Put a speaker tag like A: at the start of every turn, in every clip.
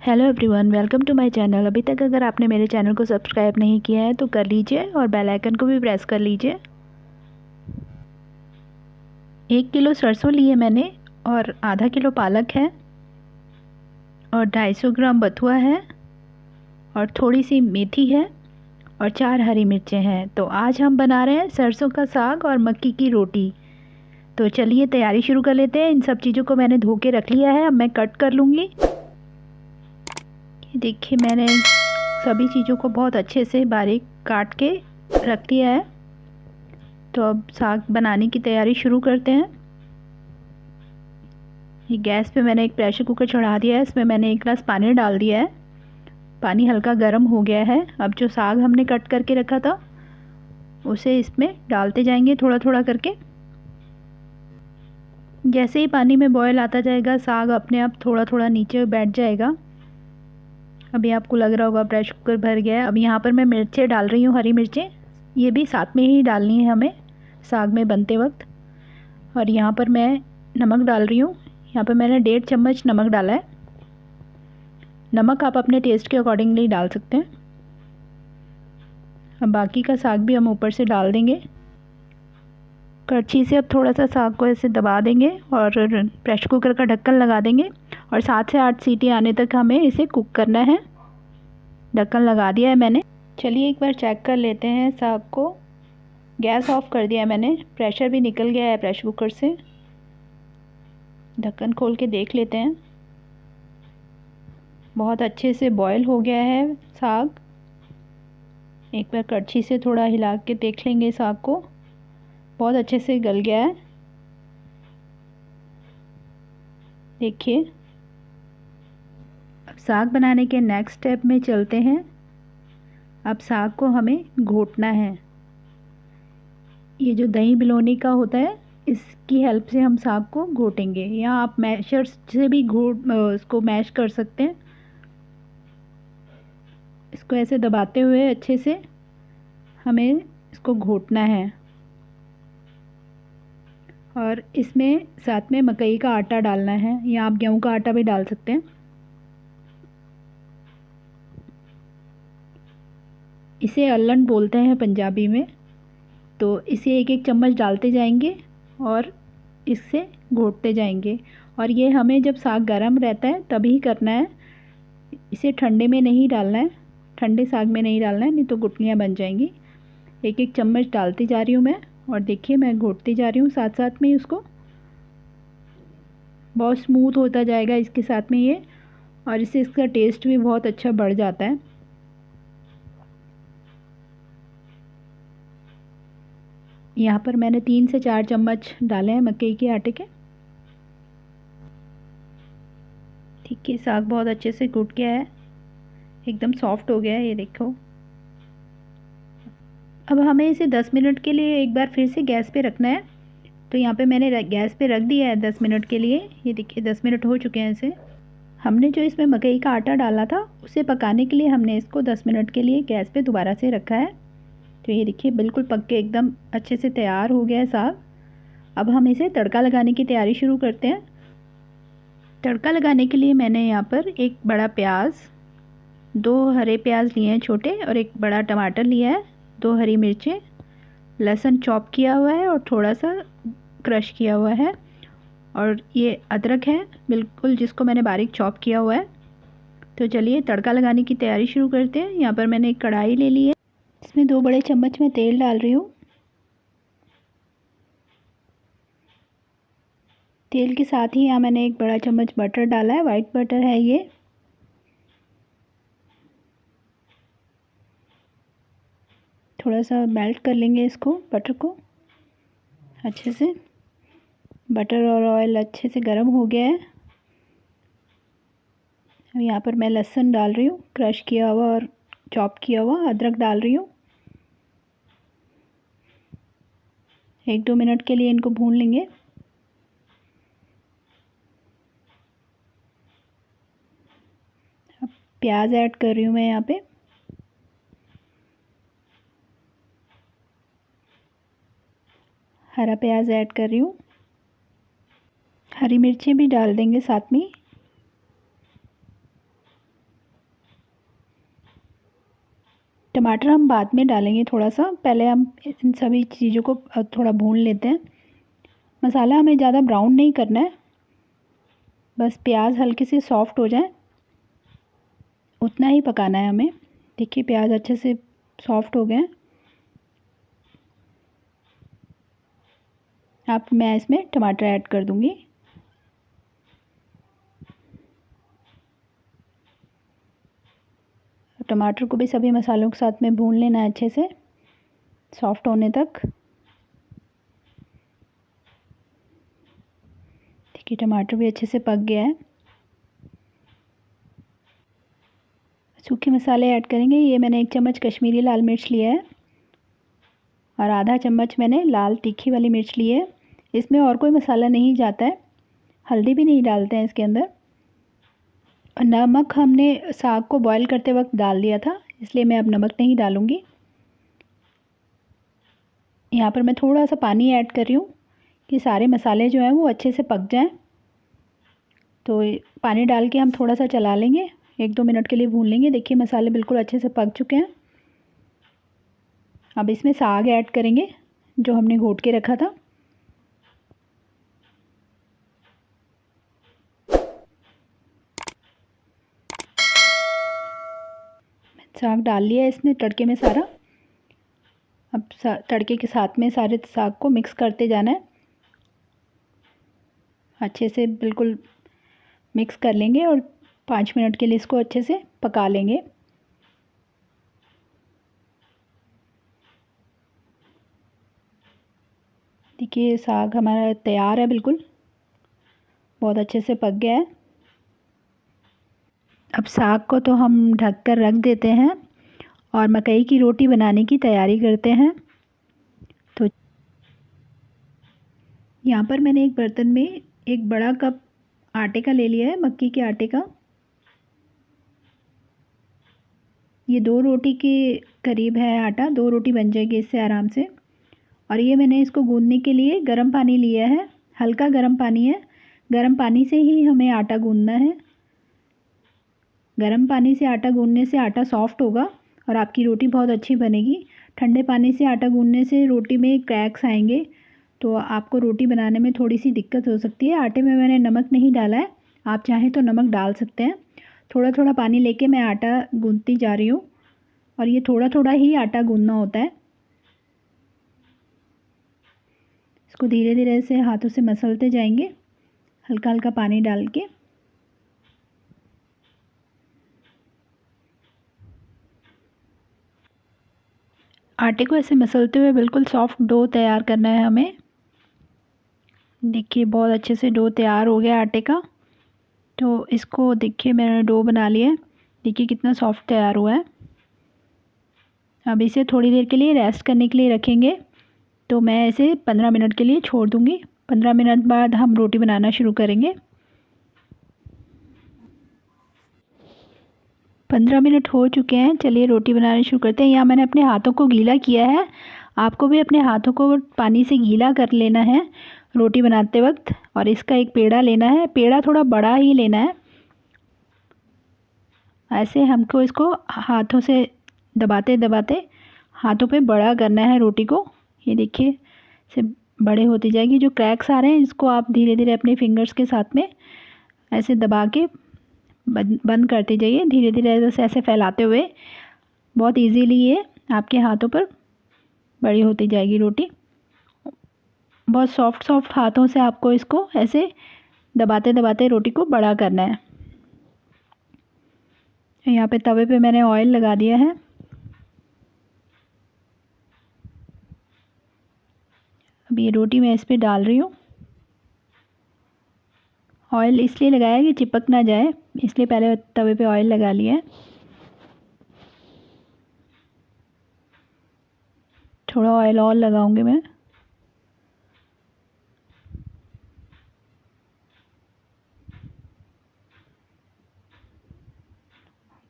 A: Hello everyone, welcome to my channel. अभी तक अगर आपने मेरे चैनल को सब्सक्राइब नहीं किया है तो कर लीजिए और बेल आइकन को भी प्रेस कर लीजिए। 1 किलो सरसों लिए मैंने और आधा किलो पालक है और 250 ग्राम बथुआ है और थोड़ी सी मेथी है और 4 हरी मिर्चें हैं। तो आज हम बना रहे हैं सरसों का साग और मक्की की रोटी। तो चलिए तैयारी शुरू कर लेते हैं। इन सब चीज़ों को मैंने धो के रख लिया है, अब मैं कट कर लूँगी। देखिए मैंने सभी चीज़ों को बहुत अच्छे से बारीक काट के रख दिया है। तो अब साग बनाने की तैयारी शुरू करते हैं। ये गैस पे मैंने एक प्रेशर कुकर चढ़ा दिया है, इसमें मैंने 1 गिलास पानी डाल दिया है। पानी हल्का गर्म हो गया है। अब जो साग हमने कट करके रखा था उसे इसमें डालते जाएंगे थोड़ा थोड़ा करके। जैसे ही पानी में बॉयल आता जाएगा साग अपने आप थोड़ा थोड़ा नीचे बैठ जाएगा। अभी आपको लग रहा होगा प्रेशर कुकर भर गया है। अब यहाँ पर मैं मिर्चें डाल रही हूँ, हरी मिर्चें। ये भी साथ में ही डालनी है हमें साग में बनते वक्त। और यहाँ पर मैं नमक डाल रही हूँ। यहाँ पर मैंने 1.5 चम्मच नमक डाला है। नमक आप अपने टेस्ट के अकॉर्डिंगली डाल सकते हैं। अब बाकी का साग भी हम ऊपर से डाल देंगे। कड़छी से अब थोड़ा सा साग को ऐसे दबा देंगे और प्रेशर कुकर का ढक्कन लगा देंगे और 7 से 8 सीटी आने तक हमें इसे कुक करना है। ढक्कन लगा दिया है मैंने। चलिए एक बार चेक कर लेते हैं साग को। गैस ऑफ कर दिया है मैंने, प्रेशर भी निकल गया है प्रेशर कुकर से। ढक्कन खोल के देख लेते हैं। बहुत अच्छे से बॉयल हो गया है साग। एक बार कड़छी से थोड़ा हिला के देख लेंगे साग को। बहुत अच्छे से गल गया है, देखिए। अब साग बनाने के नेक्स्ट स्टेप में चलते हैं। अब साग को हमें घोटना है। ये जो दही बिलोनी का होता है इसकी हेल्प से हम साग को घोटेंगे, या आप मैशर्स से भी उसको मैश कर सकते हैं। इसको ऐसे दबाते हुए अच्छे से हमें इसको घोटना है। और इसमें साथ में मकई का आटा डालना है, या आप गेहूं का आटा भी डाल सकते हैं। इसे अल्लन बोलते हैं पंजाबी में। तो इसे 1-1 चम्मच डालते जाएंगे और इससे घोटते जाएंगे। और ये हमें जब साग गर्म रहता है तभी करना है, इसे ठंडे में नहीं डालना है। ठंडे साग में नहीं डालना है, नहीं तो गुठलियाँ बन जाएंगी। 1-1 चम्मच डालती जा रही हूँ मैं, और देखिए मैं घोटती जा रही हूँ साथ साथ में उसको। बहुत स्मूथ होता जाएगा इसके साथ में ये, और इससे इसका टेस्ट भी बहुत अच्छा बढ़ जाता है। यहाँ पर मैंने 3 से 4 चम्मच डाले हैं मकई के आटे के। ठीक है, साग बहुत अच्छे से घुट गया है, एकदम सॉफ्ट हो गया है, ये देखो। अब हमें इसे 10 मिनट के लिए एक बार फिर से गैस पे रखना है। तो यहाँ पे मैंने गैस पे रख दिया है 10 मिनट के लिए। ये देखिए 10 मिनट हो चुके हैं इसे। हमने जो इसमें मकई का आटा डाला था उसे पकाने के लिए हमने इसको 10 मिनट के लिए गैस पे दोबारा से रखा है। तो ये देखिए बिल्कुल पक के एकदम अच्छे से तैयार हो गया है साग। अब हम इसे तड़का लगाने की तैयारी शुरू करते हैं। तड़का लगाने के लिए मैंने यहाँ पर एक बड़ा प्याज, 2 हरे प्याज लिए हैं छोटे, और एक बड़ा टमाटर लिया है, 2 हरी मिर्चें, लहसुन चॉप किया हुआ है और थोड़ा सा क्रश किया हुआ है, और ये अदरक है बिल्कुल जिसको मैंने बारीक चॉप किया हुआ है। तो चलिए तड़का लगाने की तैयारी शुरू करते हैं। यहाँ पर मैंने एक कढ़ाई ले ली है, इसमें 2 बड़े चम्मच में तेल डाल रही हूँ। तेल के साथ ही यहाँ मैंने 1 बड़ा चम्मच बटर डाला है, वाइट बटर है ये। थोड़ा सा मेल्ट कर लेंगे इसको, बटर को अच्छे से। बटर और ऑयल अच्छे से गर्म हो गया है। अब यहाँ पर मैं लहसुन डाल रही हूँ, क्रश किया हुआ और चॉप किया हुआ। अदरक डाल रही हूँ। 1-2 मिनट के लिए इनको भून लेंगे। अब प्याज ऐड कर रही हूँ मैं यहाँ पे। हरा प्याज ऐड कर रही हूँ। हरी मिर्चें भी डाल देंगे साथ में। टमाटर हम बाद में डालेंगे थोड़ा सा, पहले हम इन सभी चीज़ों को थोड़ा भून लेते हैं। मसाला हमें ज़्यादा ब्राउन नहीं करना है, बस प्याज हल्के से सॉफ्ट हो जाए उतना ही पकाना है हमें। देखिए प्याज अच्छे से सॉफ्ट हो गए। अब मैं इसमें टमाटर ऐड कर दूंगी। टमाटर को भी सभी मसालों के साथ में भून लेना है अच्छे से, सॉफ्ट होने तक। देखिए टमाटर भी अच्छे से पक गया है। सूखे मसाले ऐड करेंगे। ये मैंने 1 चम्मच कश्मीरी लाल मिर्च लिया है और आधा चम्मच मैंने लाल तीखी वाली मिर्च ली है। इसमें और कोई मसाला नहीं जाता है, हल्दी भी नहीं डालते हैं इसके अंदर। नमक हमने साग को बॉईल करते वक्त डाल दिया था, इसलिए मैं अब नमक नहीं डालूँगी। यहाँ पर मैं थोड़ा सा पानी ऐड कर रही हूँ कि सारे मसाले जो हैं वो अच्छे से पक जाएं। तो पानी डाल के हम थोड़ा सा चला लेंगे, 1-2 मिनट के लिए भून लेंगे। देखिए मसाले बिल्कुल अच्छे से पक चुके हैं। अब इसमें साग ऐड करेंगे जो हमने घोट के रखा था। साग डाल लिया है इसमें तड़के में सारा। अब तड़के के साथ में सारे साग को मिक्स करते जाना है, अच्छे से बिल्कुल मिक्स कर लेंगे और 5 मिनट के लिए इसको अच्छे से पका लेंगे। देखिए साग हमारा तैयार है, बिल्कुल बहुत अच्छे से पक गया है। अब साग को तो हम ढक कर रख देते हैं और मकई की रोटी बनाने की तैयारी करते हैं। तो यहाँ पर मैंने एक बर्तन में एक बड़ा कप आटे का ले लिया है, मक्की के आटे का। ये 2 रोटी के करीब है आटा, 2 रोटी बन जाएगी इससे आराम से। और ये मैंने इसको गूंदने के लिए गर्म पानी लिया है, हल्का गर्म पानी है। गर्म पानी से ही हमें आटा गूंदना है। गर्म पानी से आटा गूंदने से आटा सॉफ्ट होगा और आपकी रोटी बहुत अच्छी बनेगी। ठंडे पानी से आटा गूंदने से रोटी में क्रैक्स आएंगे, तो आपको रोटी बनाने में थोड़ी सी दिक्कत हो सकती है। आटे में मैंने नमक नहीं डाला है, आप चाहें तो नमक डाल सकते हैं। थोड़ा थोड़ा पानी लेके मैं आटा गूंदती जा रही हूँ और ये थोड़ा थोड़ा ही आटा गूंदना होता है। इसको धीरे धीरे से हाथों से मसलते जाएंगे, हल्का हल्का पानी डाल के। आटे को ऐसे मसलते हुए बिल्कुल सॉफ्ट डो तैयार करना है हमें। देखिए बहुत अच्छे से डो तैयार हो गया आटे का। तो इसको देखिए मैंने डो बना लिया है, देखिए कितना सॉफ्ट तैयार हुआ है। अब इसे थोड़ी देर के लिए रेस्ट करने के लिए रखेंगे। तो मैं इसे 15 मिनट के लिए छोड़ दूँगी। 15 मिनट बाद हम रोटी बनाना शुरू करेंगे। 15 मिनट हो चुके हैं, चलिए रोटी बनाना शुरू करते हैं। यहाँ मैंने अपने हाथों को गीला किया है, आपको भी अपने हाथों को पानी से गीला कर लेना है रोटी बनाते वक्त। और इसका एक पेड़ा लेना है, पेड़ा थोड़ा बड़ा ही लेना है। ऐसे हमको इसको हाथों से दबाते दबाते हाथों पे बड़ा करना है रोटी को। ये देखिए से बड़े होती जाएगी। जो क्रैक्स आ रहे हैं इसको आप धीरे धीरे अपने फिंगर्स के साथ में ऐसे दबा के बंद करते जाइए, धीरे धीरे ऐसे फैलाते हुए। बहुत इजीली ये आपके हाथों पर बड़ी होती जाएगी रोटी। बहुत सॉफ्ट सॉफ्ट हाथों से आपको इसको ऐसे दबाते दबाते रोटी को बड़ा करना है। यहाँ पे तवे पे मैंने ऑयल लगा दिया है। अब ये रोटी मैं इस पे डाल रही हूँ। ऑयल इसलिए लगाया कि चिपक ना जाए, इसलिए पहले तवे पे ऑयल लगा लिया है। थोड़ा ऑयल और लगाऊंगी मैं।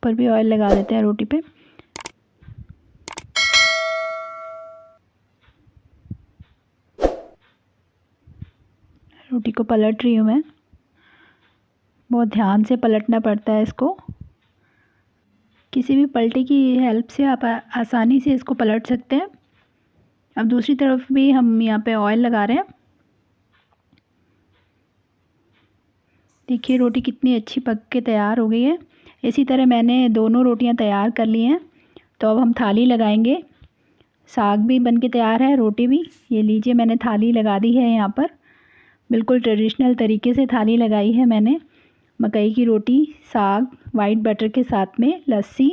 A: ऊपर भी ऑयल लगा देते हैं रोटी पे। रोटी को पलट रही हूँ मैं, बहुत ध्यान से पलटना पड़ता है इसको किसी भी पलटे की हेल्प से आप आसानी से इसको पलट सकते हैं। अब दूसरी तरफ भी हम यहाँ पे ऑयल लगा रहे हैं। देखिए रोटी कितनी अच्छी पक के तैयार हो गई है। इसी तरह मैंने दोनों रोटियां तैयार कर ली हैं। तो अब हम थाली लगाएंगे। साग भी बन के तैयार है, रोटी भी। ये लीजिए मैंने थाली लगा दी है यहाँ पर। बिल्कुल ट्रेडिशनल तरीके से थाली लगाई है मैंने। मकई की रोटी, साग, वाइट बटर के साथ में लस्सी,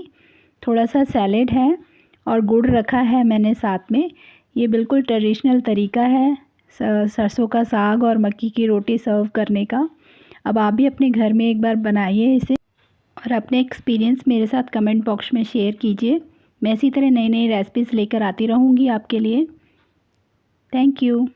A: थोड़ा सा सैलेड है और गुड़ रखा है मैंने साथ में। ये बिल्कुल ट्रेडिशनल तरीका है सरसों का साग और मक्की की रोटी सर्व करने का। अब आप भी अपने घर में एक बार बनाइए इसे और अपने एक्सपीरियंस मेरे साथ कमेंट बॉक्स में शेयर कीजिए। मैं इसी तरह नई नई रेसिपीज़ लेकर आती रहूँगी आपके लिए। Thank you.